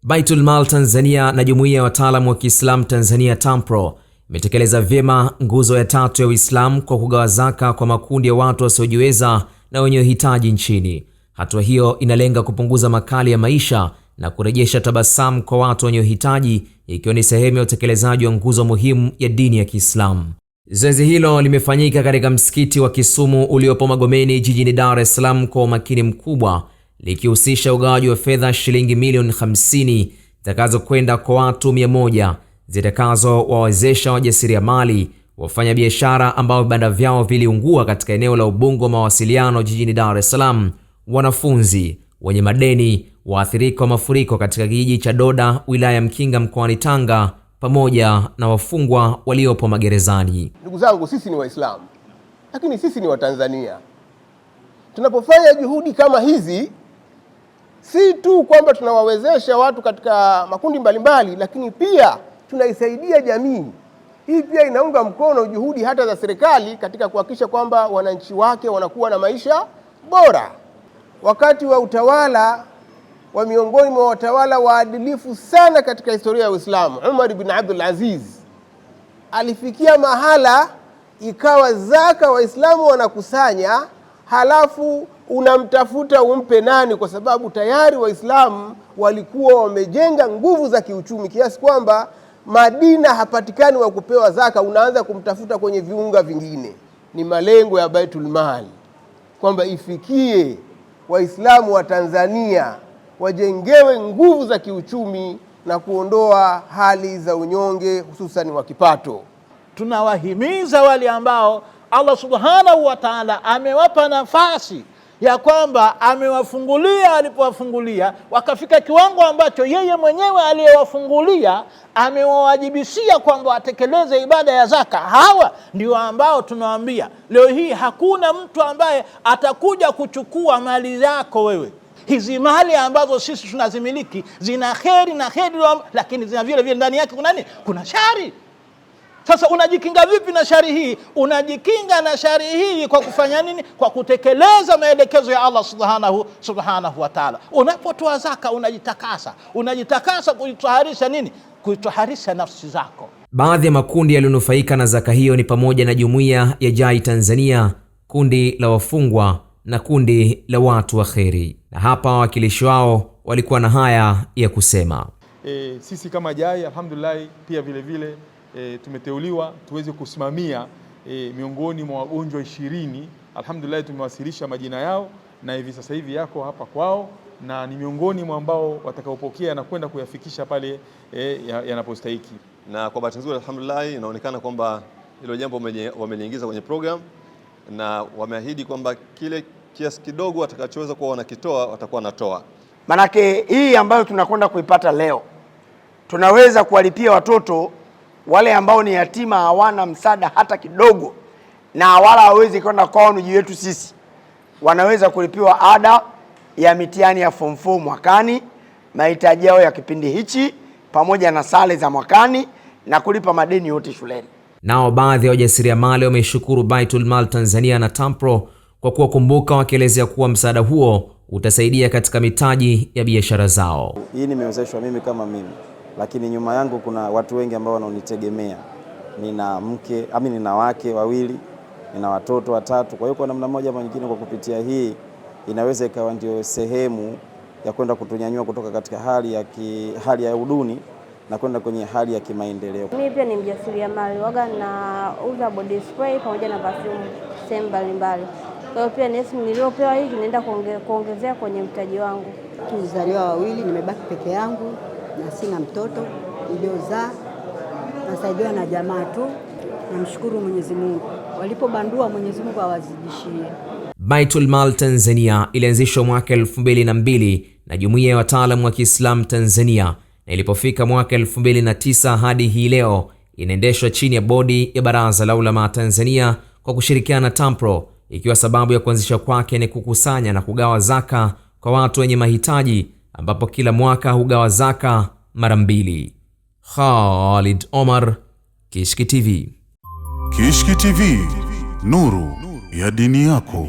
Baitul Mal Tanzania na Jumuiya ya Wataalamu wa Kiislamu Tanzania TAMPRO imetekeleza vyema nguzo ya 3 ya Uislamu kwa kugawa zaka kwa makundi ya watu wasiojiweza na wenye uhitaji nchini. Hatua hiyo inalenga kupunguza makali ya maisha na kurejesha tabasamu kwa watu wenye uhitaji, ikiwa ni sehemu ya utekelezaji wa nguzo muhimu ya dini ya Kiislamu. Zoezi hilo limefanyika katika msikiti wa Kisumu uliopo Magomeni jijini Dar es Salaam kwa umakini mkubwa, likihusisha ugawaji wa fedha shilingi milioni 50 zitakazokwenda kwa watu 100 zitakazowawezesha wajasiriamali, wafanyabiashara ambao vibanda vyao viliungua katika eneo la Ubungo mawasiliano jijini Dar es Salaam, wanafunzi, wenye madeni, waathirika wa mafuriko katika kijiji cha Doda wilaya Mkinga mkoani Tanga, pamoja na wafungwa waliopo magerezani. Ndugu zangu, sisi ni Waislamu, lakini sisi ni Watanzania. Tunapofanya juhudi kama hizi, si tu kwamba tunawawezesha watu katika makundi mbalimbali, lakini pia tunaisaidia jamii. Hii pia inaunga mkono juhudi hata za serikali katika kuhakikisha kwamba wananchi wake wanakuwa na maisha bora. Wakati wa utawala wa miongoni mwa watawala waadilifu sana katika historia ya Uislamu, Umar ibn Abdul Aziz, alifikia mahala ikawa zaka Waislamu wanakusanya, halafu unamtafuta umpe nani, kwa sababu tayari Waislamu walikuwa wamejenga nguvu za kiuchumi kiasi kwamba Madina hapatikani wa kupewa zaka, unaanza kumtafuta kwenye viunga vingine. Ni malengo ya Baitul Mal kwamba ifikie Waislamu wa Tanzania wajengewe nguvu za kiuchumi na kuondoa hali za unyonge, hususan wa kipato. Tunawahimiza wale ambao Allah Subhanahu wa Ta'ala amewapa nafasi ya kwamba amewafungulia, alipowafungulia wakafika kiwango ambacho yeye mwenyewe aliyewafungulia amewawajibishia kwamba watekeleze ibada ya zaka. Hawa ndio ambao tunawaambia leo hii hakuna mtu ambaye atakuja kuchukua mali zako wewe. Hizi mali ambazo sisi tunazimiliki zina kheri na kheri, lakini zina vile vile ndani yake kuna nini? Kuna shari. Sasa unajikinga vipi na shari hii? Unajikinga na shari hii kwa kufanya nini? Kwa kutekeleza maelekezo ya Allah subhanahu wa ta'ala. Unapotoa zaka unajitakasa kujitaharisha nini? Kujitaharisha nafsi zako. Baadhi ya makundi yaliyonufaika na zaka hiyo ni pamoja na Jumuiya ya Jai Tanzania, kundi la wafungwa na kundi la watu wa kheri. Na hapa wawakilishi wao walikuwa na haya ya kusema. Sisi kama Jai alhamdulillah pia vile vile tumeteuliwa tuweze kusimamia miongoni mwa wagonjwa 20. Alhamdulillah tumewasilisha majina yao na hivi sasa hivi yako hapa kwao, na ni miongoni mwa ambao watakaopokea na kwenda kuyafikisha pale yanapostahiki. Na kwa bahati nzuri alhamdulillah inaonekana kwamba hilo jambo wameliingiza kwenye program na wameahidi kwamba kile kiasi kidogo watakachoweza kuwa wanakitoa watakuwa wanatoa. Manake hii ambayo tunakwenda kuipata leo, tunaweza kuwalipia watoto wale ambao ni yatima, hawana msaada hata kidogo, na wala hawezi kwenda kwao ndugu yetu sisi, wanaweza kulipiwa ada ya mitihani ya form 4 mwakani, mahitaji yao ya kipindi hichi pamoja na sare za mwakani na kulipa madeni yote shuleni. Nao baadhi ya wajasiriamali wameshukuru Baitul Mal Tanzania na TAMPRO kwa kuwakumbuka, wakielezea kuwa msaada huo utasaidia katika mitaji ya biashara zao. Hii nimewezeshwa mimi kama mimi, lakini nyuma yangu kuna watu wengi ambao wanaonitegemea. Nina mke, nina wake 2, nina watoto 3. Kwa hiyo kwa namna moja ama nyingine, kwa kupitia hii inaweza ikawa ndio sehemu ya kwenda kutunyanyua kutoka katika hali ya uduni na kwenda kwenye hali ya kimaendeleo. Mimi pia ni mjasiriamali, waga nauza body spray pamoja na perfume sehemu mbalimbali. Kwa hiyo pia niliopewa hiki naenda kuongezea kwenye mtaji wangu. Tulizaliwa 2, nimebaki peke yangu na sina mtoto niliozaa, nasaidiwa na jamaa tu. Namshukuru Mwenyezi Mungu, walipobandua Mwenyezi Mungu awazidishie. Baitul Mal Tanzania ilianzishwa mwaka 2002 na Jumuiya ya Wataalamu wa Kiislamu Tanzania, na ilipofika mwaka 2009 hadi hii leo inaendeshwa chini ya bodi ya Baraza la Ulama Tanzania kwa kushirikiana na TAMPRO, ikiwa sababu ya kuanzisha kwake ni kukusanya na kugawa zaka kwa watu wenye mahitaji, ambapo kila mwaka hugawa zaka mara 2. Khalid Omar, Kishki TV. Kishki TV, nuru ya dini yako.